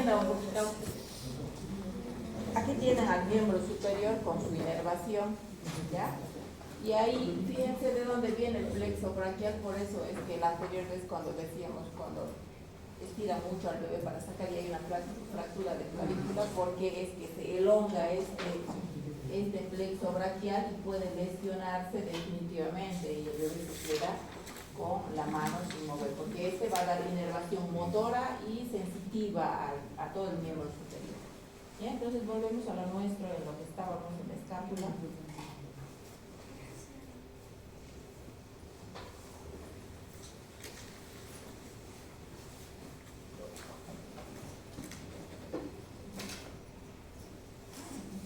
entienda un poquito. Aquí tienen al miembro superior con su inervación, ¿ya? Y ahí, fíjense de dónde viene el plexo braquial, por eso es que la anterior vez cuando decíamos, cuando estira mucho al bebé para sacar y hay una fractura de clavícula, porque es que se elonga este plexo braquial y puede lesionarse definitivamente y el bebé se queda con la mano sin mover, porque este va a dar inervación motora y sensitiva a todo el miembro superior. ¿Ya? Entonces volvemos a lo nuestro, en lo que estábamos en la escápula.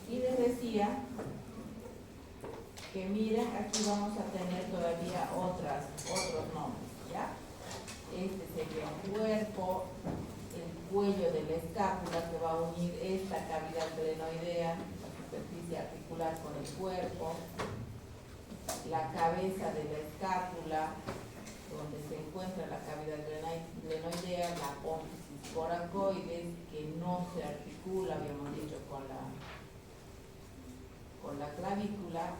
Y les decía que miren, aquí vamos a tener todavía otros nombres, ¿ya? Este sería un cuerpo, el cuello de la escápula que va a unir esta cavidad glenoidea, la superficie articular con el cuerpo, la cabeza de la escápula, donde se encuentra la cavidad glenoidea, la apófisis coracoides, que no se articula, habíamos dicho, con la clavícula,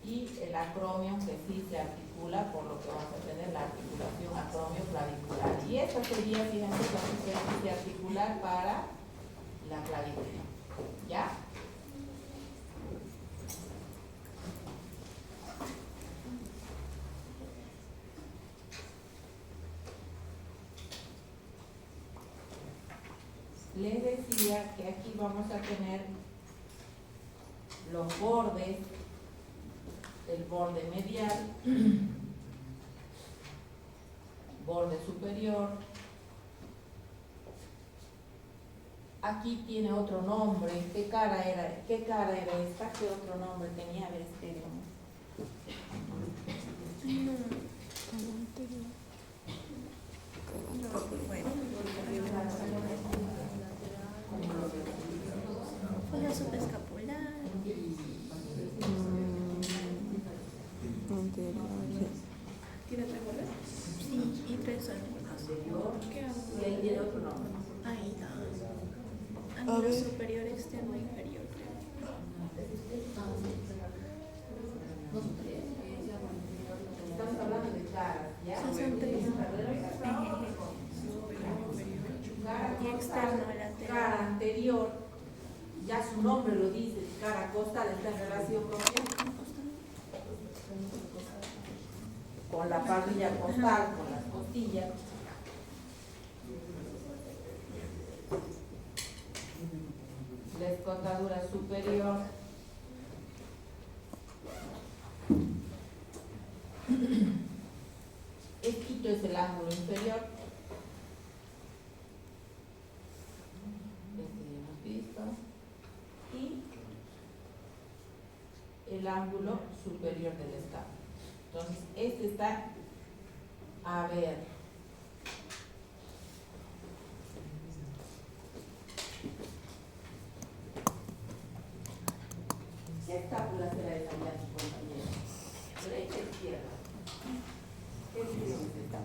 y el acromion, que sí se articula, por lo que vamos a tener la articulación acromio-clavicular. Y esta sería, fíjense, la superficie articular para la clavícula. ¿Ya? Les decía que aquí vamos a tener los bordes, el borde medial, borde superior. Aquí tiene otro nombre. ¿Qué cara era esta? ¿Qué otro nombre tenía? A ver, Folia subescapular. ¿Tiene tres bordes? Sí, y tres anémonas. ¿Qué hago? Y ahí tiene otro nombre. Ahí está. Anillo superior, externo e inferior, creo. Estamos hablando de caras, ¿ya? Sí, son tres. Y externo, lateral. Cara anterior, ya su nombre lo dice, cara costal, está en relación con ¿qué? Con la parrilla costal, con las costillas. La escotadura superior. Esto es el ángulo inferior. Este ya hemos visto. Y el ángulo superior del escape. Entonces, este está a ver. ¿Qué escápula será esa ya, compañero? ¿Derecha o izquierda? ¿Qué dirección es esta?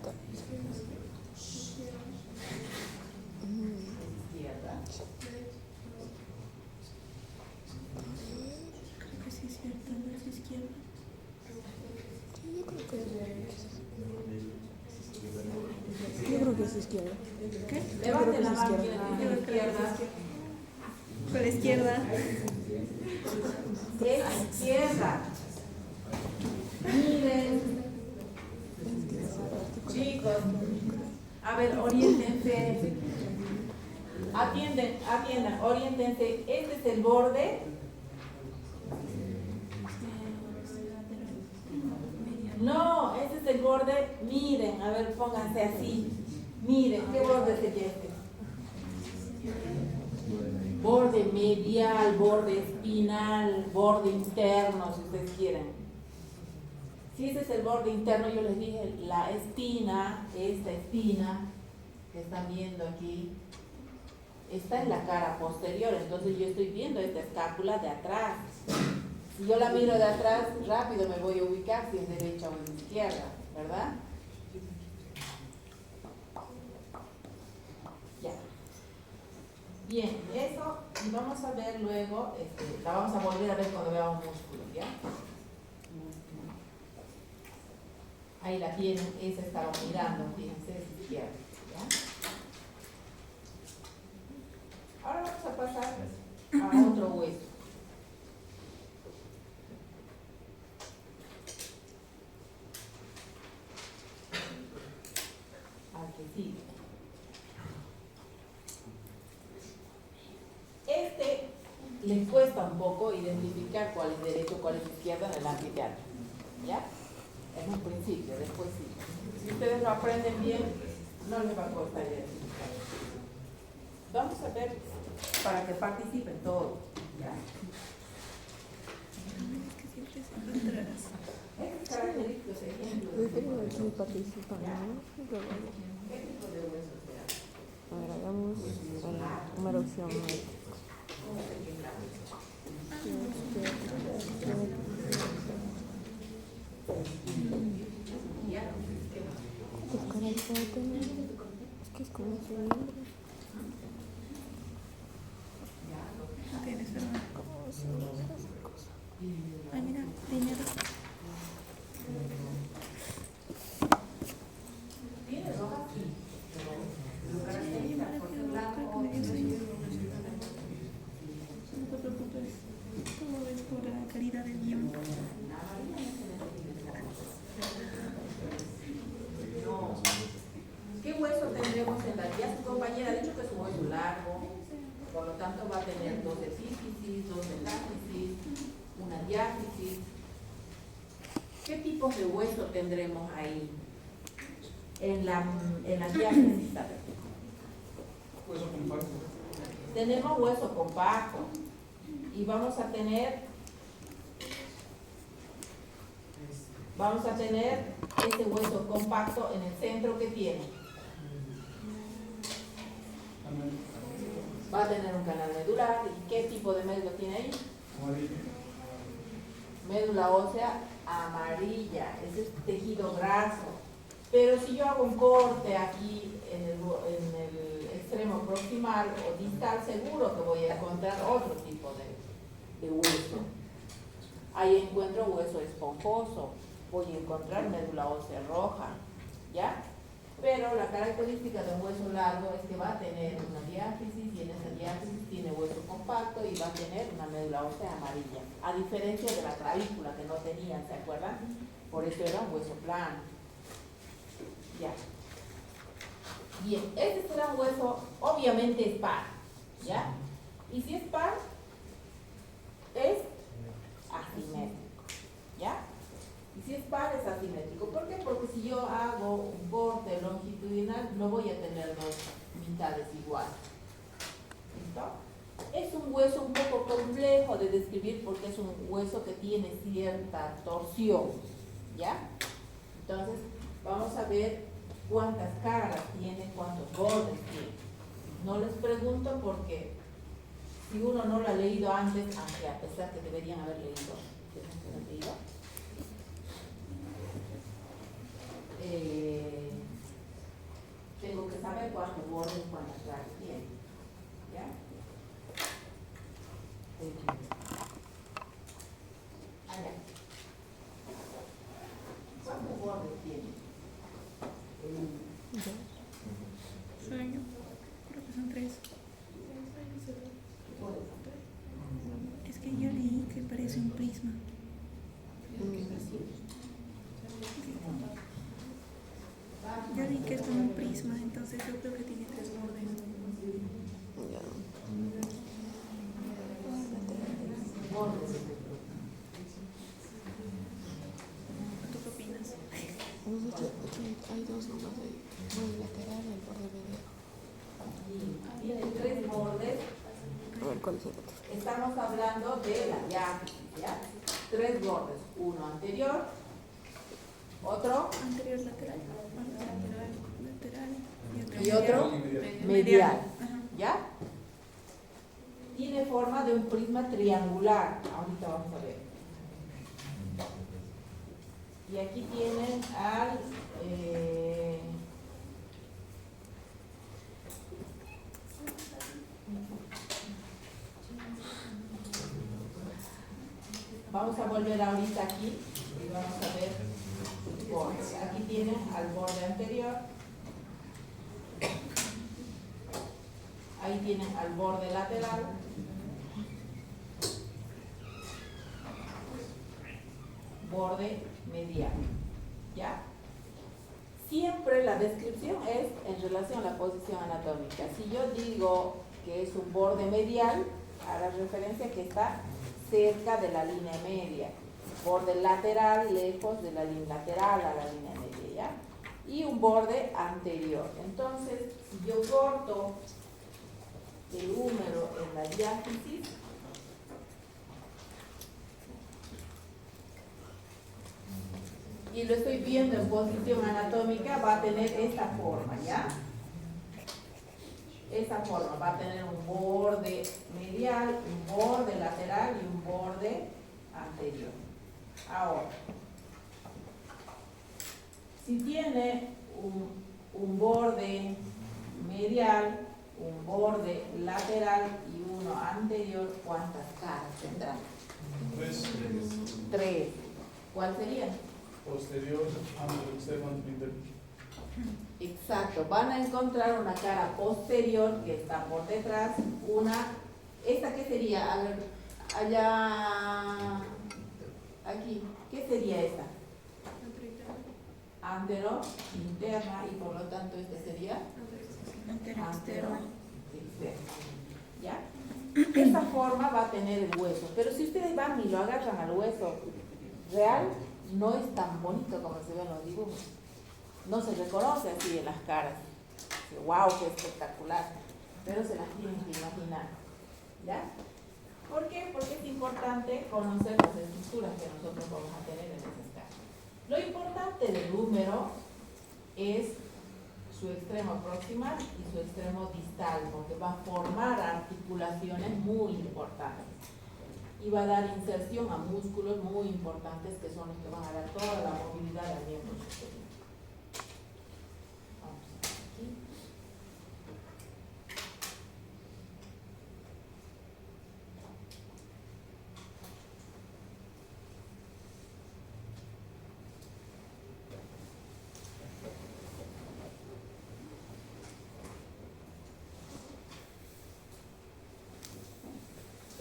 ¿Izquierda? Creo que sí es cierto, no es izquierda. Yo creo que es izquierda. ¿Qué? Levante la mano izquierda. quien dice izquierda. Con la izquierda. Es izquierda. Miren, chicos, a ver, oriéntense. Atiendan, oriéntense. Este es el borde. No, ese es el borde. Miren, a ver, pónganse así. Miren, ¿qué borde sería este? Borde medial, borde espinal, borde interno, si ustedes quieren. Si ese es el borde interno, yo les dije, la espina, esta espina que están viendo aquí, está en la cara posterior, entonces yo estoy viendo esta escápula de atrás. Si yo la miro de atrás, rápido me voy a ubicar si es derecha o es izquierda, ¿verdad? Ya. Bien, eso, y vamos a ver luego, la vamos a volver a ver cuando veamos músculos, ¿ya? Ahí la tienen, esa estaba mirando, fíjense, es izquierda, ¿ya? Ahora vamos a pasar a otro hueso. Al que sigue. Les cuesta un poco identificar cuál es derecho, cuál es izquierda en el anfiteatro, ¿ya? En un principio, después sí. Si ustedes lo aprenden bien, no les va a costar identificar. Vamos a ver para que participen todos, ¿ya? Es que siempre se encuentran. Estos característicos ejemplos. Yo creo que aquí participan, ¿no? ¿Qué tipo de huesos será? A ver, hagamos la número opción. Pues con el foto, ¿no? Es que es como su nombre. No tienes, ¿verdad? ¿Cómo se llama esa cosa? Ay, mira, dinero. Tiene roja, sí. Pero Sí, caracteriza para por que ser lo blanco. busque con ellos ahí. No te preocupes. Todo es por la calidad del guión. No. ¿Qué hueso tendremos en la guía? Su compañera ha dicho que es un hueso largo, por lo tanto va a tener dos epífisis, dos metáfisis, una diáfisis. ¿Qué tipos de hueso tendremos ahí? En la diáfisis, ¿sabes? Hueso compacto. Tenemos hueso compacto y vamos a tener este hueso compacto en el centro que tiene. Va a tener un canal medular. ¿Y qué tipo de médula tiene ahí? Médula ósea amarilla. Ese es tejido graso. Pero si yo hago un corte aquí en el extremo proximal o distal, seguro que voy a encontrar otro tipo de hueso. Ahí encuentro hueso esponjoso, voy a encontrar médula ósea roja, ¿ya? Pero la característica de un hueso largo es que va a tener una diáfisis y en esa diáfisis tiene hueso compacto y va a tener una médula ósea amarilla, a diferencia de la clavícula que no tenían, ¿se acuerdan? Por eso era un hueso plano. Ya. Bien, este será un hueso, obviamente es par, ¿ya? Y si es par, es asimétrico, ¿ya? Y si es par, es asimétrico. ¿Por qué? Porque si yo hago un corte longitudinal, no voy a tener dos mitades iguales. ¿Listo? Es un hueso un poco complejo de describir porque es un hueso que tiene cierta torsión, ¿ya? Entonces, vamos a ver cuántas caras tiene, cuántos bordes tiene. No les pregunto porque si uno no lo ha leído antes, aunque a pesar que deberían haber leído, tengo que saber cuántos bordes y cuántas caras tiene. ¿Ya? Allá. ¿Cuántos bordes tiene? Sueño. Creo que son 3. Es que yo leí que parece un prisma. Yo leí que es como un prisma, entonces yo creo que tiene 3 bordes. Bordes. ¿Tú qué opinas? Hay dos nomás ahí. El lateral y el borde medio. Tiene 3 bordes. A ver, ¿cuál es el otro? Estamos hablando de la diáfisis, ¿ya? 3 bordes. Uno anterior, otro Anterior lateral, lateral y otro medial. medial, Ajá. ¿ya? Tiene forma de un prisma triangular. Ahorita vamos a ver. Y aquí tienen al Vamos a volver ahorita aquí y vamos a ver bordes. Aquí tienen al borde anterior. Ahí tienen al borde lateral. Borde medial. ¿Ya? Siempre la descripción es en relación a la posición anatómica. Si yo digo que es un borde medial, haga referencia que está cerca de la línea media. Borde lateral, lejos de la línea lateral a la línea media, ¿ya? Y un borde anterior. Entonces, si yo corto el húmero en la diáfisis, y lo estoy viendo en posición anatómica, va a tener esta forma, ¿ya? Esta forma, va a tener un borde medial, un borde lateral y un borde anterior. Ahora, si tiene un borde medial, un borde lateral y uno anterior, ¿cuántas caras tendrán? 3. 3. ¿Cuál sería? Posterior, antero, externo, interno. Exacto, van a encontrar una cara posterior que está por detrás, ¿esta qué sería? A ver, allá, aquí, ¿qué sería esta? Antero, interna, y por lo tanto este sería Antero, antero, externo. externo. ¿Ya? Esta forma va a tener el hueso, pero si ustedes van y lo agarran al hueso real, no es tan bonito como se ven los dibujos. No se reconoce así en las caras. ¡Wow! ¡Qué espectacular! Pero se las tienen que imaginar. ¿Ya? ¿Por qué? Porque es importante conocer las estructuras que nosotros vamos a tener en esas caras. Lo importante del húmero es su extremo proximal y su extremo distal, porque va a formar articulaciones muy importantes. Y va a dar inserción a músculos muy importantes que son los que van a dar toda la movilidad al miembro superior. Vamos aquí.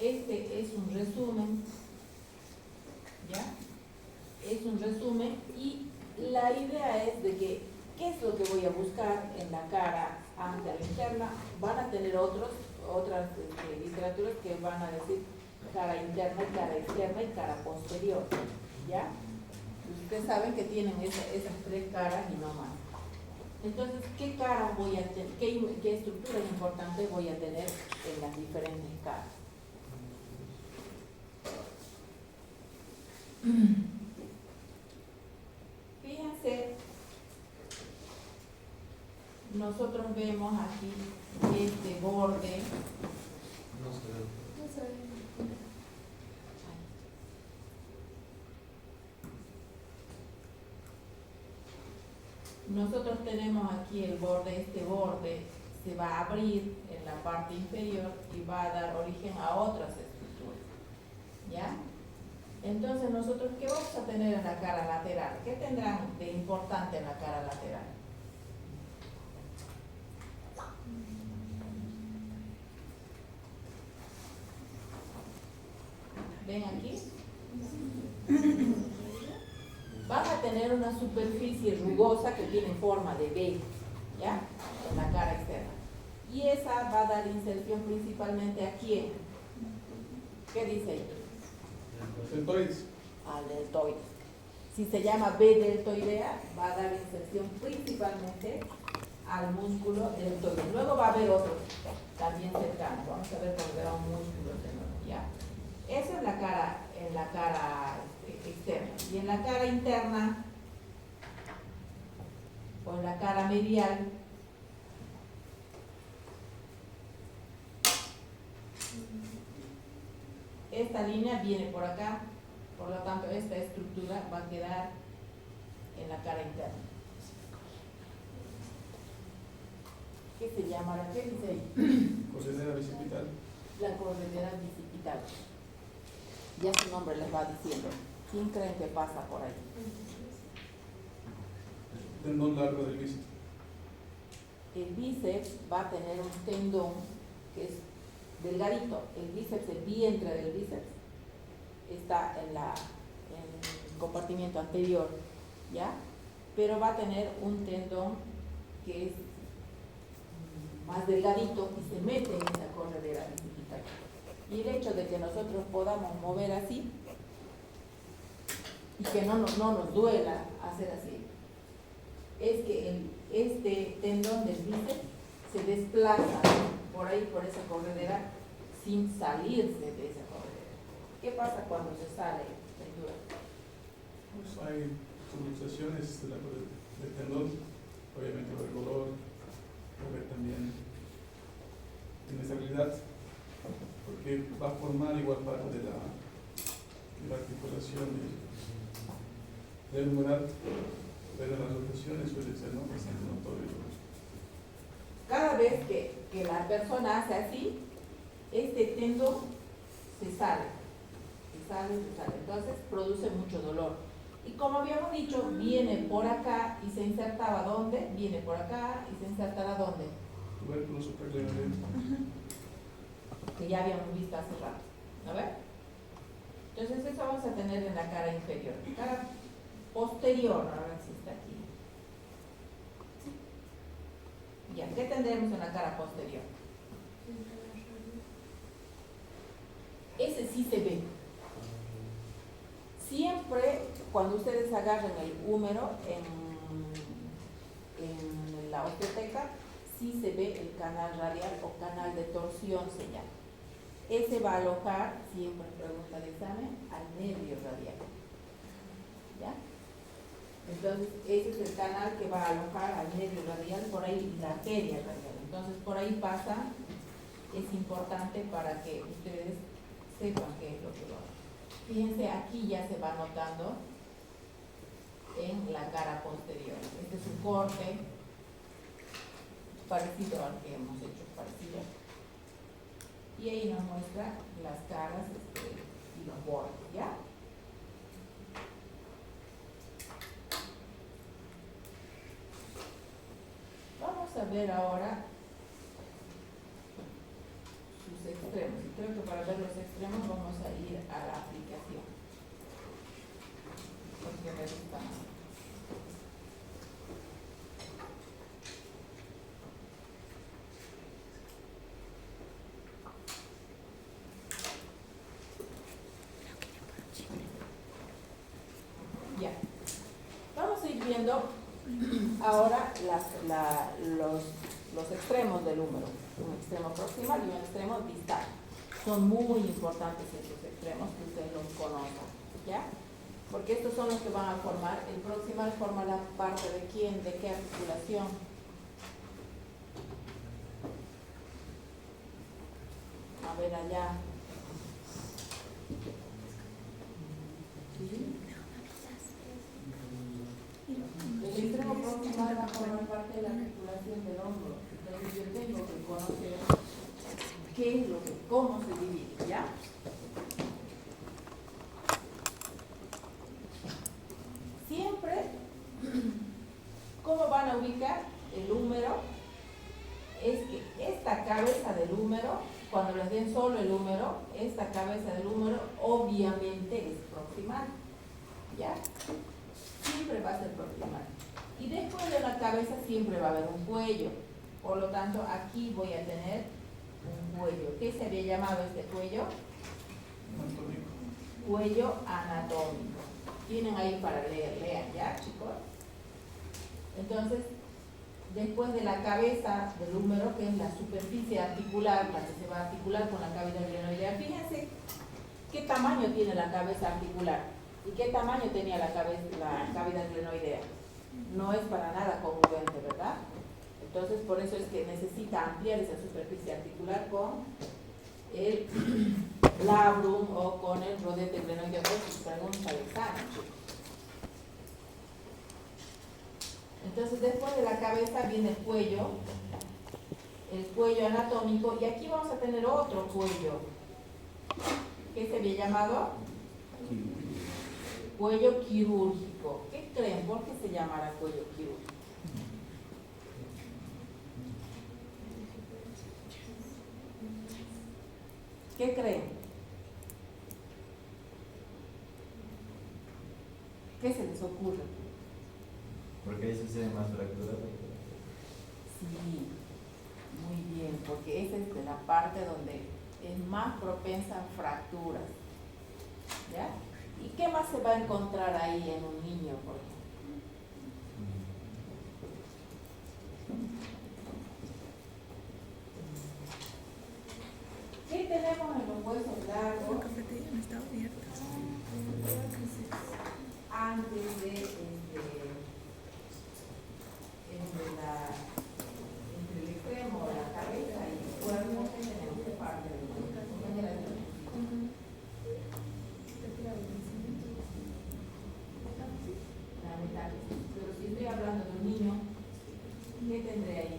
Este es un resumen, ¿ya? Es un resumen y la idea es de que, ¿qué es lo que voy a buscar en la cara antero-interna? Van a tener otras literaturas que van a decir cara interna, cara externa y cara posterior, ¿ya? Ustedes saben que tienen esas 3 caras y no más. Entonces, ¿qué caras voy a tener? ¿Qué estructuras importantes voy a tener en las diferentes caras? Fíjense, nosotros vemos aquí este borde. Nosotros tenemos aquí el borde, este borde se va a abrir en la parte inferior y va a dar origen a otras estructuras, ¿ya? Entonces, nosotros, ¿qué vamos a tener en la cara lateral? ¿Qué tendrán de importante en la cara lateral? ¿Ven aquí? Van a tener una superficie rugosa que tiene forma de B, ¿ya? En la cara externa. Y esa va a dar inserción principalmente ¿a quién? ¿Qué dice ahí? Deltoides. Al deltoide. Si se llama B deltoidea, va a dar inserción principalmente al músculo deltoide. Luego va a haber otros también cercanos. Vamos a ver cuando veamos músculos de nuevo, ¿ya? Eso es la cara externa. Y en la cara interna, o en la cara medial, esta línea viene por acá, por lo tanto esta estructura va a quedar en la cara interna. ¿Qué se llama? ¿Qué dice ahí? Corredera bicipital. La corredera bicipital. Ya su nombre les va diciendo. ¿Quién creen que pasa por ahí? Tendón largo del bíceps. El bíceps va a tener un tendón que es delgadito. El bíceps, el vientre del bíceps, está en el compartimiento anterior, ¿ya? Pero va a tener un tendón que es más delgadito y se mete en esa corredera bicipital. Y el hecho de que nosotros podamos mover así y que no nos duela hacer así, es que este tendón del bíceps se desplaza por ahí, por esa corredera, sin salirse de esa corredera. ¿Qué pasa cuando se sale de ayuda? Pues hay subluxaciones del tendón, obviamente va a haber dolor, va a haber también inestabilidad, porque va a formar igual parte de la articulación del humeral, pero las rotaciones suelen ser bastante notorias. Cada vez que la persona hace así, este tendón se sale. Entonces produce mucho dolor. Y como habíamos dicho, viene por acá y se insertaba ¿dónde? Viene por acá y se insertará ¿dónde? Tubérculo supraclavicular. Que ya habíamos visto hace rato. ¿A ver? Entonces eso vamos a tener en la cara inferior. Cara posterior, a ver si está aquí. Ya, ¿qué tendremos en la cara posterior? Ese sí se ve. Siempre cuando ustedes agarren el húmero en la osteoteca, sí se ve el canal radial o canal de torsión se llama. Ese va a alojar, siempre pregunta de examen, al nervio radial. ¿Ya? Entonces, ese es el canal que va a alojar al nervio radial, por ahí la arteria radial. Entonces, por ahí pasa, es importante para que ustedes sepan qué es lo que va. Fíjense, aquí ya se va notando en la cara posterior. Este es un corte parecido al que hemos hecho, parecido. Y ahí nos muestra las caras y los bordes, ¿ya? Vamos a ver ahora sus extremos. Y creo que para ver los extremos vamos a ir a la aplicación. Porque me gusta más. Ya. Vamos a ir viendo ahora los extremos del húmero, un extremo proximal y un extremo distal. Son muy importantes estos extremos que ustedes los conozcan, ¿ya? Porque estos son los que van a formar, el proximal forma la parte de quién, de qué articulación. A ver allá. ¿Sí? El extremo proximal va a formar parte de la articulación del hombro. Entonces yo tengo que conocer qué es lo que, cómo se divide, ¿ya? Siempre, ¿cómo van a ubicar el húmero? Es que esta cabeza del húmero, cuando les den solo el húmero, esta cabeza del húmero obviamente es proximal, ¿ya? Siempre va a ser proximal. Y después de la cabeza siempre va a haber un cuello. Por lo tanto, aquí voy a tener un cuello. ¿Qué se había llamado este cuello? Anatómico. Cuello anatómico. Tienen ahí para leer, lean ya, chicos. Entonces, después de la cabeza del húmero, que es la superficie articular, la que se va a articular con la cavidad glenoidea, fíjense qué tamaño tiene la cabeza articular y qué tamaño tenía la cavidad glenoidea. No es para nada congruente, ¿verdad? Entonces, por eso es que necesita ampliar esa superficie articular con el labrum o con el rodete glenoideo, pues pregunta de examen. Entonces, después de la cabeza viene el cuello anatómico, y aquí vamos a tener otro cuello, que se había llamado Cuello quirúrgico. ¿Qué creen? ¿Por qué se llamará cuello quirúrgico? ¿Qué creen? ¿Qué se les ocurre? Porque ahí sucede más fracturas. Sí, muy bien, porque esa es de la parte donde es más propensa a fracturas. ¿Ya? ¿Y qué más se va a encontrar ahí en un niño, por ejemplo? ¿Qué tenemos en los huesos La largos cafetería no está abierta. antes de entre el extremo de la cabeza y el cuerpo? ¿Qué tenemos de parte del cuerpo? La mitad. Pero si estoy hablando de un niño, ¿qué tendré ahí?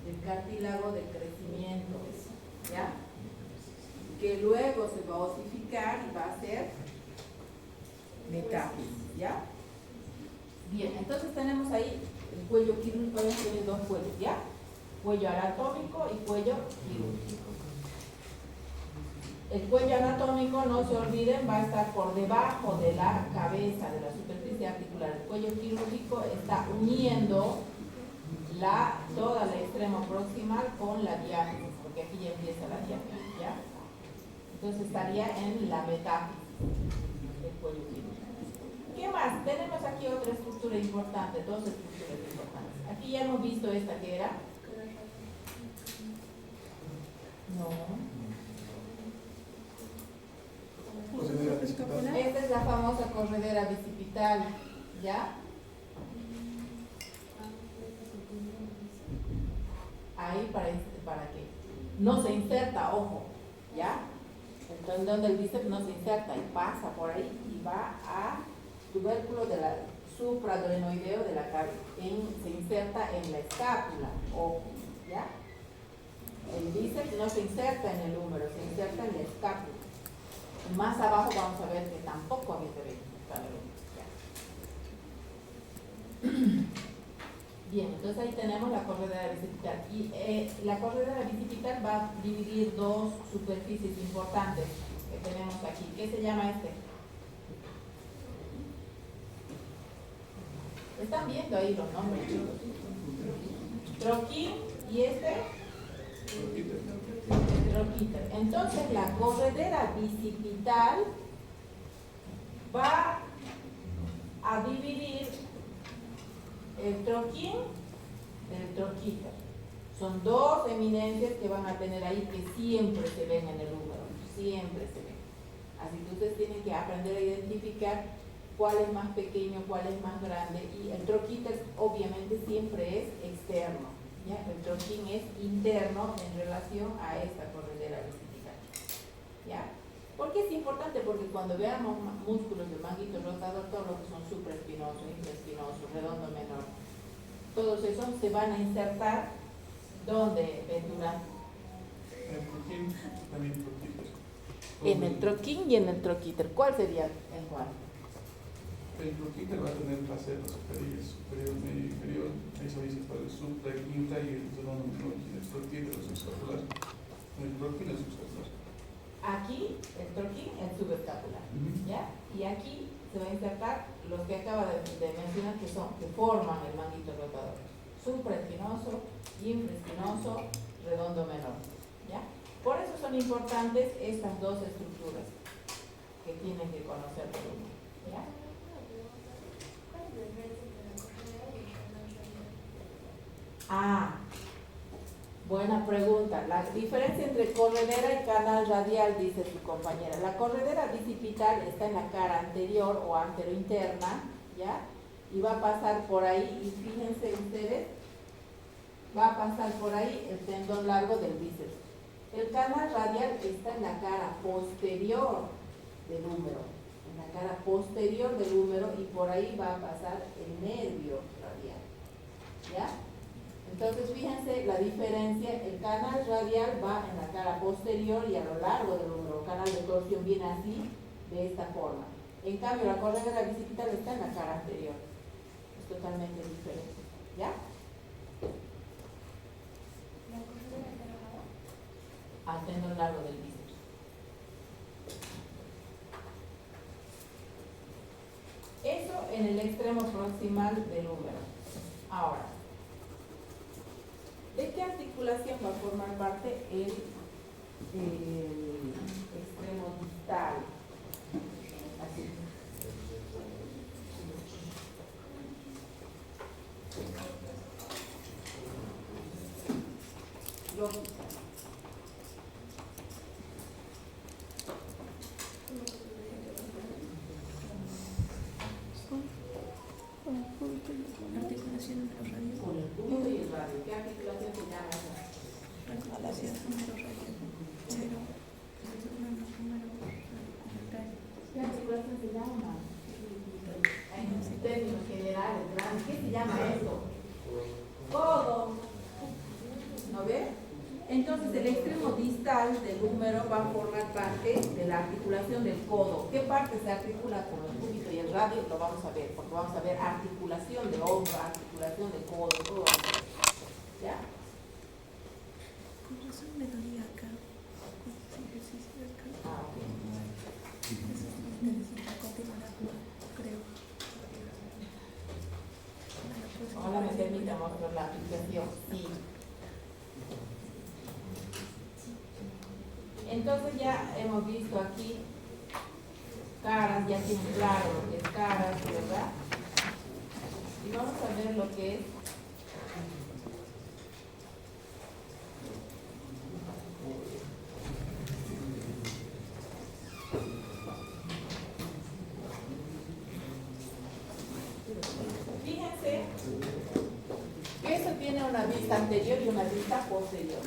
El cartílago de crecimiento, ¿ya? Que luego se va a osificar y va a ser metáfisis, ¿ya? Bien, entonces tenemos ahí el cuello quirúrgico, tiene dos cuellos, ¿ya? Cuello anatómico y cuello quirúrgico. El cuello anatómico, no se olviden, va a estar por debajo de la cabeza, de la superficie articular. El cuello quirúrgico está uniendo toda la extremo proximal con la diáfisis, porque aquí ya empieza la diáfisis, ¿ya? Entonces estaría en la metáfisis del cuello quirúrgico. ¿Qué más? Tenemos aquí otra estructura importante, dos estructuras importantes. Aquí ya hemos visto esta que era. No. Esta es la famosa corredera bicipital, ¿ya? Ahí para que no se inserta, ojo, ¿ya? El tendón del bíceps no se inserta y pasa por ahí y va a tubérculo de la supraadrenoideo de la cabeza, se inserta en la escápula, ojo, ¿ya? El bíceps no se inserta en el húmero, se inserta en la escápula. Y más abajo vamos a ver que tampoco había que está en el húmero, ¿ya? Bien, entonces ahí tenemos la corredera bicipital. Y la corredera bicipital va a dividir dos superficies importantes que tenemos aquí. ¿Qué se llama este? ¿Están viendo ahí los nombres, chicos? Troquín y este troquíter. Entonces la corredera bicipital va a dividir el troquín del troquíter. Son dos eminencias que van a tener ahí que siempre se ven en el húmero, siempre se ven. Así que ustedes tienen que aprender a identificar cuál es más pequeño, cuál es más grande, y el troquíter obviamente siempre es externo, ¿ya? El troquín es interno en relación a esta corredera bicipital, ¿ya? ¿Por qué es importante? Porque cuando veamos músculos del manguito rotador, todos los que son supraespinosos, infraespinosos, redondo menor, todos esos se van a insertar ¿dónde, Ventura? En el troquín y en el troquíter. ¿Cuál sería el cual? El troquíter va a tener facetas superior, medio y inferior. Ahí se dice para el supra, el infra y el redondo menor. El troquíter es subescapular. El troquín es subescapular. Aquí el troquín es subescapular, ¿ya? Y aquí se va a insertar los que acaba de mencionar que forman el manguito rotador: supraespinoso, infraespinoso, redondo menor, ¿ya? Por eso son importantes estas dos estructuras que tienen que conocer por uno, ¿ya? Buena pregunta. La diferencia entre corredera y canal radial, dice su compañera. La corredera bicipital está en la cara anterior o anterointerna, ¿ya? Y va a pasar por ahí, y fíjense ustedes, va a pasar por ahí el tendón largo del bíceps. El canal radial está en la cara posterior del húmero, en la cara posterior del húmero, y por ahí va a pasar el nervio radial, ¿ya? Entonces fíjense la diferencia, el canal radial va en la cara posterior y a lo largo del húmero, canal de torsión viene así, de esta forma. En cambio la correa de la bicicleta está en la cara anterior, es totalmente diferente, ¿ya? Al tendón largo del bíceps. Eso en el extremo proximal del húmero. Ahora, ¿de qué articulación va a formar parte el extremo distal? Así. Lógica. Articulación número radio. Con el punto y el radio. ¿Qué articulación se llama esa? Articulación número radio. Cero. ¿Qué articulación se llama? En términos generales, grandes, ¿qué se llama eso? Codo. ¿No ve? Entonces el extremo distal del húmero va a formar parte de la articulación del codo. ¿Qué parte se articula con el cúbito y el radio? Lo vamos a ver, porque vamos a ver articulación de hombro, articulación de codo, todo eso. ¿Ya? Con razón me dolía acá. Ese ejercicio de acá. Ah, ok. Eso necesita continuar, creo. Ahora me permite mostrar la aplicación. Sí. Entonces ya hemos visto aquí caras, ya tienen claro lo que es caras, ¿verdad? Y vamos a ver lo que es fíjense que eso tiene una vista anterior y una vista posterior.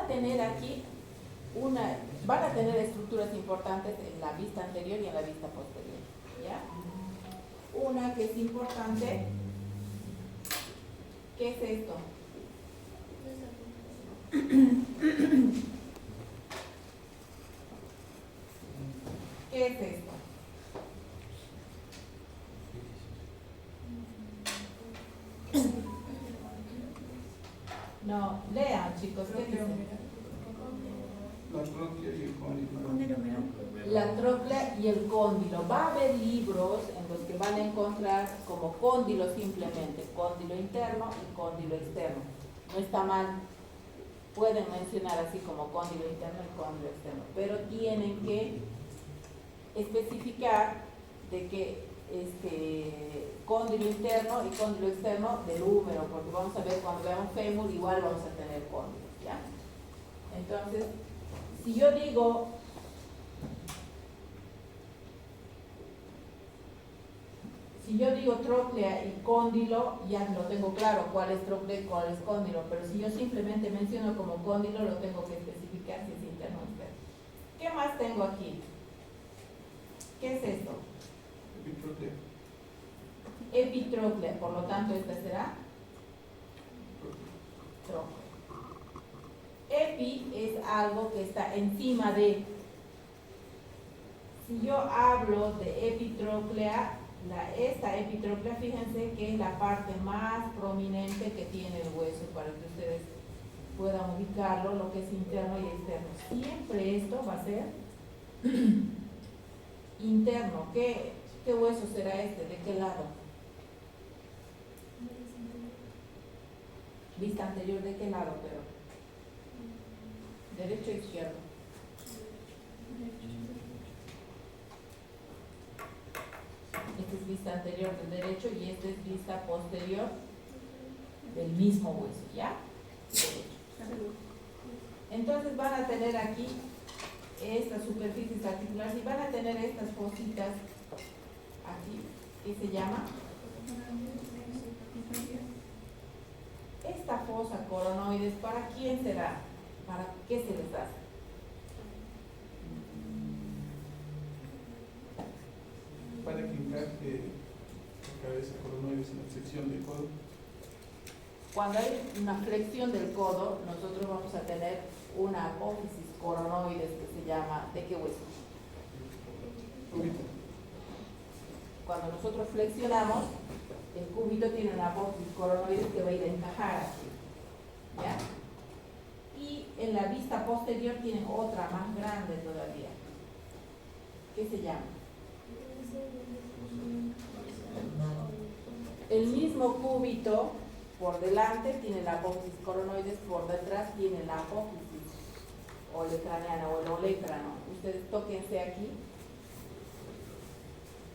Tener aquí van a tener estructuras importantes en la vista anterior y en la vista posterior, ¿ya? Una que es importante, ¿qué es esto? ¿Qué es esto? No, lean chicos, ¿qué dicen? La tróclea y el cóndilo. La tróclea y el cóndilo. Va a haber libros en los que van a encontrar como cóndilo simplemente, cóndilo interno y cóndilo externo. No está mal, pueden mencionar así como cóndilo interno y cóndilo externo, pero tienen que especificar de que cóndilo interno y cóndilo externo del húmero, porque vamos a ver cuando veamos fémur igual vamos a tener cóndilo, ¿ya? Entonces, si yo digo tróclea y cóndilo, ya lo tengo claro cuál es tróclea y cuál es cóndilo, pero si yo simplemente menciono como cóndilo, lo tengo que especificar si es interno o externo. ¿Qué más tengo aquí? ¿Qué es esto? Epitróclea. Epitróclea, por lo tanto esta será tróclea. Epi es algo que está encima de. Si yo hablo de epitróclea, esta epitróclea, fíjense que es la parte más prominente que tiene el hueso, para que ustedes puedan ubicarlo, lo que es interno y externo. Siempre esto va a ser interno. ¿Qué hueso será este? ¿De qué lado? Vista anterior, ¿de qué lado? Pero derecho o izquierdo. Esta es vista anterior del derecho y esta es vista posterior del mismo hueso, ¿ya? Entonces van a tener aquí estas superficies articulares y van a tener estas fositas aquí, ¿qué se llama? Esta fosa coronoides, ¿para quién será? ¿Para qué se les hace? cuando hay una flexión del codo, nosotros vamos a tener una apófisis coronoides que se llama, ¿de qué hueso? Cuando nosotros flexionamos, el cúbito tiene una apófisis coronoides que va a ir a encajar aquí, ¿ya? Y en la vista posterior tiene otra más grande todavía. ¿Qué se llama? El mismo cúbito por delante tiene la apófisis coronoides, por detrás tiene la apófisis olecraneana o el olecrano. Ustedes tóquense aquí.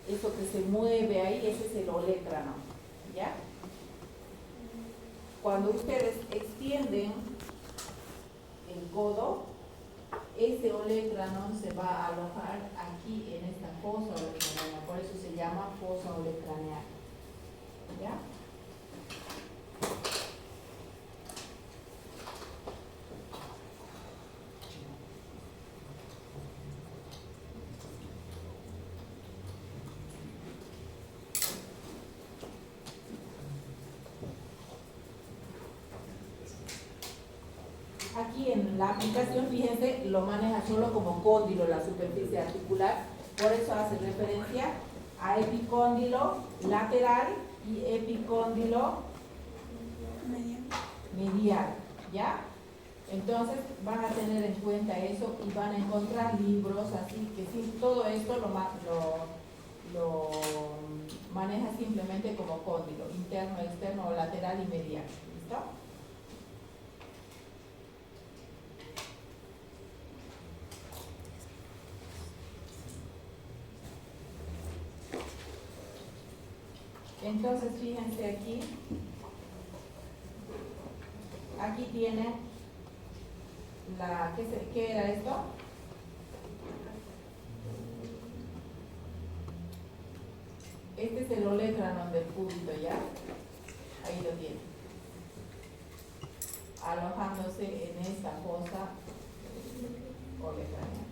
Eso que se mueve ahí, ese es el olecrano, ¿ya? Cuando ustedes extienden el codo, ese olecrano se va a alojar aquí en esta fosa olecraneana, por eso se llama fosa olecraneana, ¿ya? Aquí en la aplicación, fíjense, lo maneja solo como cóndilo la superficie articular, por eso hace referencia a epicóndilo lateral y epicóndilo medial, ¿ya? Entonces van a tener en cuenta eso y van a encontrar libros así que sí, todo esto lo maneja simplemente como cóndilo, interno, externo, lateral y medial, ¿listo? Entonces, fíjense aquí, aquí tiene la, ¿qué era esto? Este es el olecranon del cúbito, ¿ya? Ahí lo tiene. Alojándose en esta fosa olecraneana.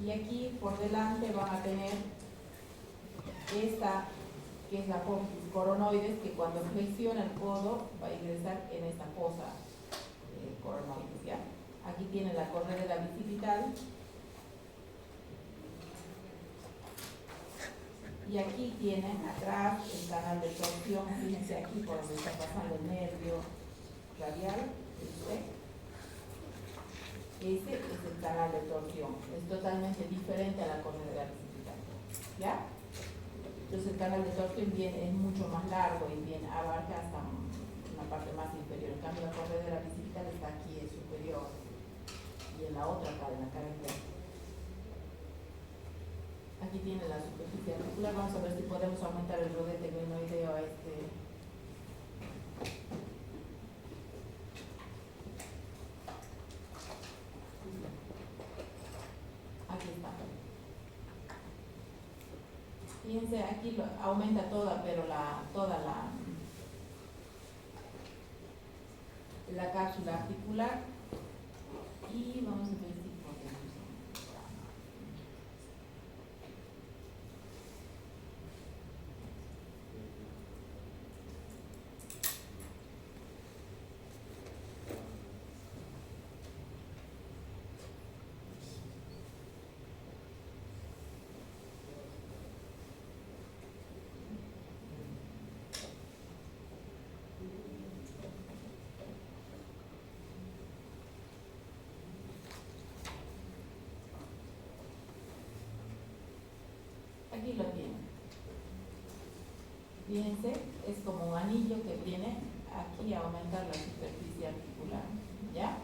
Y aquí por delante van a tener esta, que es la apófisis coronoides, que cuando flexiona el codo va a ingresar en esta fosa coronoides, ¿ya? Aquí tiene la corredera bicipital. Y aquí tienen atrás el canal de torsión, fíjense aquí por donde está pasando el nervio radial, ¿sí? Ese es el canal de torsión, es totalmente diferente a la corredera bicipital, ¿ya? Entonces el canal de torsión es mucho más largo y bien abarca hasta una parte más inferior. En cambio la corredera bicipital está aquí, es superior, y en la otra acá, en la cara interna. Aquí tiene la superficie articular. Vamos a ver si podemos aumentar el rodete glenoideo a este. Aquí está. Fíjense, aquí aumenta toda, pero toda la cápsula articular. Y vamos a ver si podemos. Aquí lo tienen. Fíjense, es como un anillo que viene aquí a aumentar la superficie articular, ¿ya?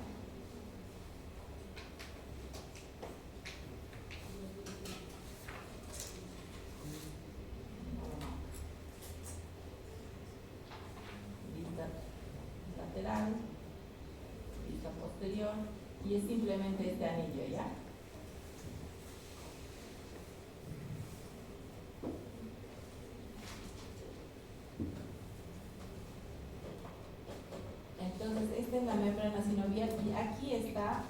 Vista lateral, vista posterior, y es simplemente este anillo, ¿ya? Entonces, esta es la membrana sinovial y aquí está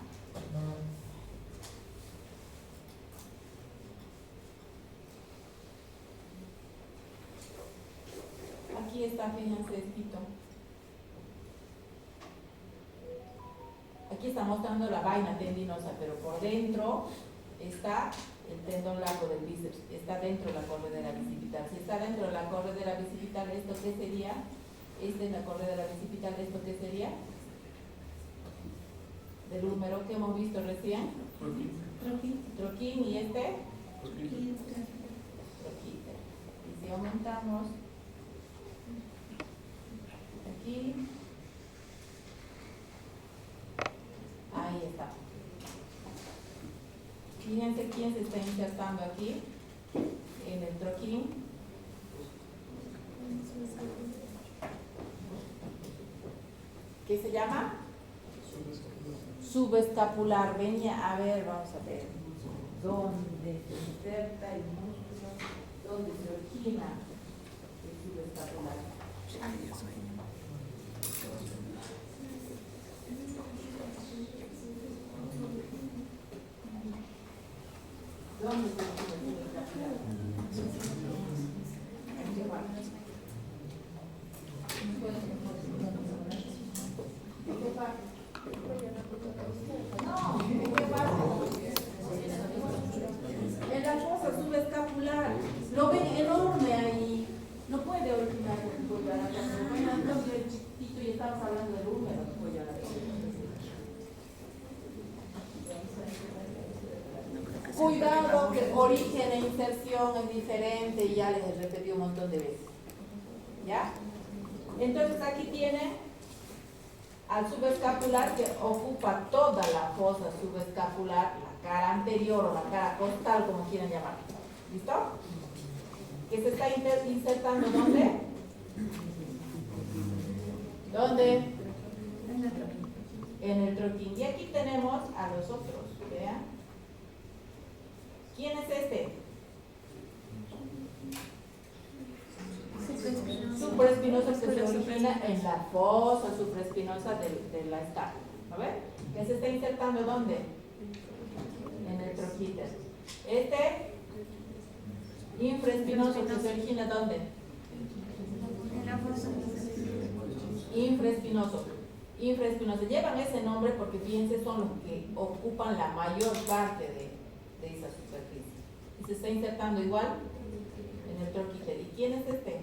fíjense, Espito. Aquí está mostrando la vaina tendinosa, pero por dentro está el tendón largo del bíceps, está dentro de la corredera bicipital. Si está dentro de la corredera bicipital, ¿esto qué sería? Esta es la corredera bicipital, ¿esto qué sería? Del húmero que hemos visto recién. Troquín y este. Troquíter. Y si aumentamos aquí, ahí está. Fíjense quién se está insertando aquí en el troquín. ¿Qué se llama? Subescapular. Venía a ver, vamos a ver. ¿Dónde se inserta el músculo? ¿Dónde se origina el subescapular? Ay, Dios mío. ¿Dónde se origina el subescapular? ¿En qué parte? ¿En qué parte? No, ¿en qué parte? En la fosa subescapular. Lo ven enorme ahí. No puede originar el cuello a la cabeza. Bueno, entonces el chiquitito y estamos hablando del húmero del cuello a la cabeza. Cuidado que origen e inserción es diferente y ya les repetí un montón de veces. ¿Ya? Entonces aquí tiene al subescapular que ocupa toda la fosa subescapular, la cara anterior o la cara costal, como quieran llamarlo. ¿Listo? Que se está insertando ¿dónde? ¿Dónde? En el troquín. Y aquí tenemos a los otros, vean. ¿Quién es este? Supraespinoso, que se origina en la fosa supraespinosa de la escápula. ¿A ver? Que se está insertando ¿dónde? En el troquíter. Este infraespinoso, que se origina ¿dónde? En la fosa. Infraespinoso. Infraespinoso. Llevan ese nombre porque fíjense, son los que ocupan la mayor parte de esa superficie. Y se está insertando igual en el troquíter. ¿Y quién es este?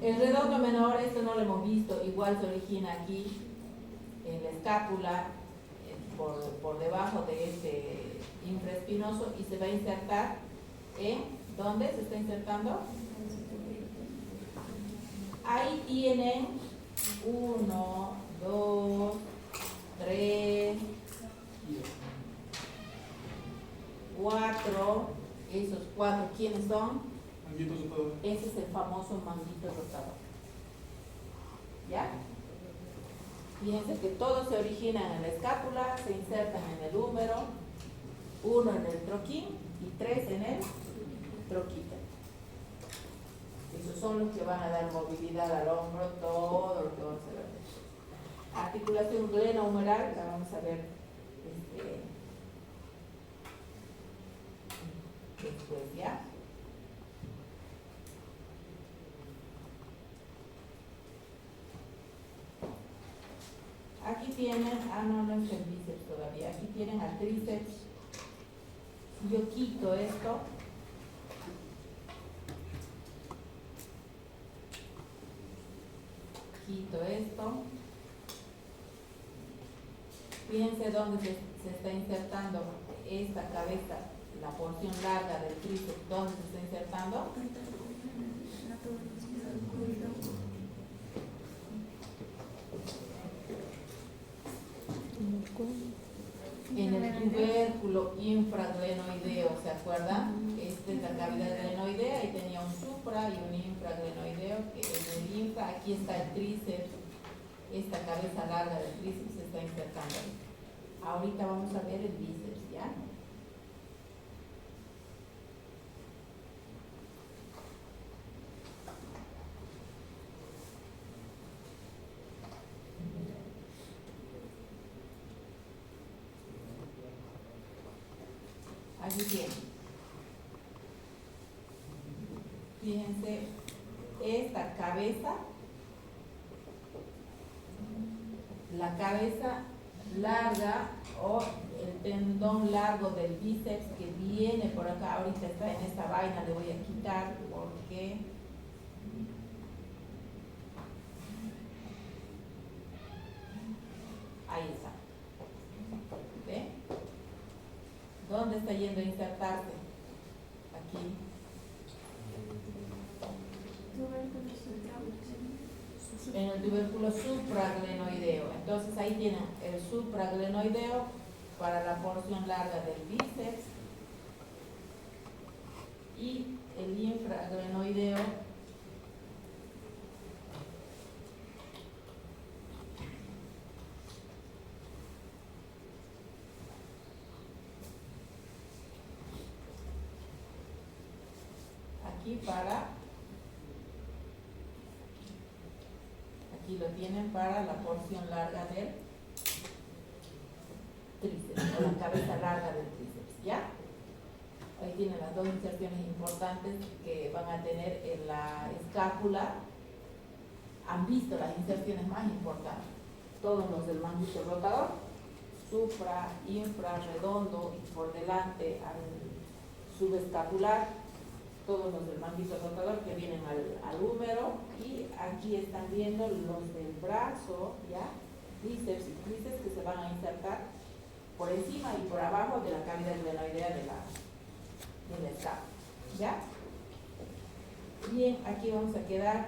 El redondo menor, esto no lo hemos visto, igual se origina aquí en la escápula, por debajo de este infraespinoso, y se va a insertar en, ¿dónde se está insertando? Ahí tienen 1, 2, 3, 4, esos 4, ¿quiénes son? Manguito soplador. Ese es el famoso manguito rotador. ¿Ya? Fíjense que todos se originan en la escápula, se insertan en el húmero, 1 en el troquín y 3 en el troquíter. Esos son los que van a dar movilidad al hombro, todo lo que vamos a ver. Articulación glenohumeral, la vamos a ver después, ¿ya? Aquí tienen, no es el bíceps todavía, aquí tienen al tríceps. Yo quito esto. Quito esto. Fíjense dónde se está insertando esta cabeza, la porción larga del tríceps, ¿dónde se está insertando? En el tubérculo infraglenoideo, ¿se acuerdan? Esta es la cavidad glenoidea y tenía un supra y un infraglenoideo, que es el infra, aquí está el tríceps, esta cabeza larga del tríceps se está insertando ahí. Ahorita vamos a ver el bíceps, ¿ya? Aquí tienen. Fíjense, esta cabeza la cabeza larga o el tendón largo del bíceps que viene por acá. Ahorita está en esta vaina, le voy a quitar porque ahí está. ¿Ve? ¿Dónde está yendo a insertarse? Aquí. En el tubérculo supraglenoideo. Entonces ahí tienen el supraglenoideo para la porción larga del bíceps y el infraglenoideo aquí para, aquí lo tienen para la porción larga del tríceps, o la cabeza larga del tríceps, ¿ya? Ahí tienen las dos inserciones importantes que van a tener en la escápula. Han visto las inserciones más importantes, todos los del manguito rotador, supra, infra, redondo y por delante al subescapular, todos los del manguito rotador que vienen al húmero, y aquí están viendo los del brazo, ¿ya? Bíceps y tríceps que se van a insertar por encima y por abajo de la cavidad glenoidea de la escápula, ¿ya? Bien, aquí vamos a quedar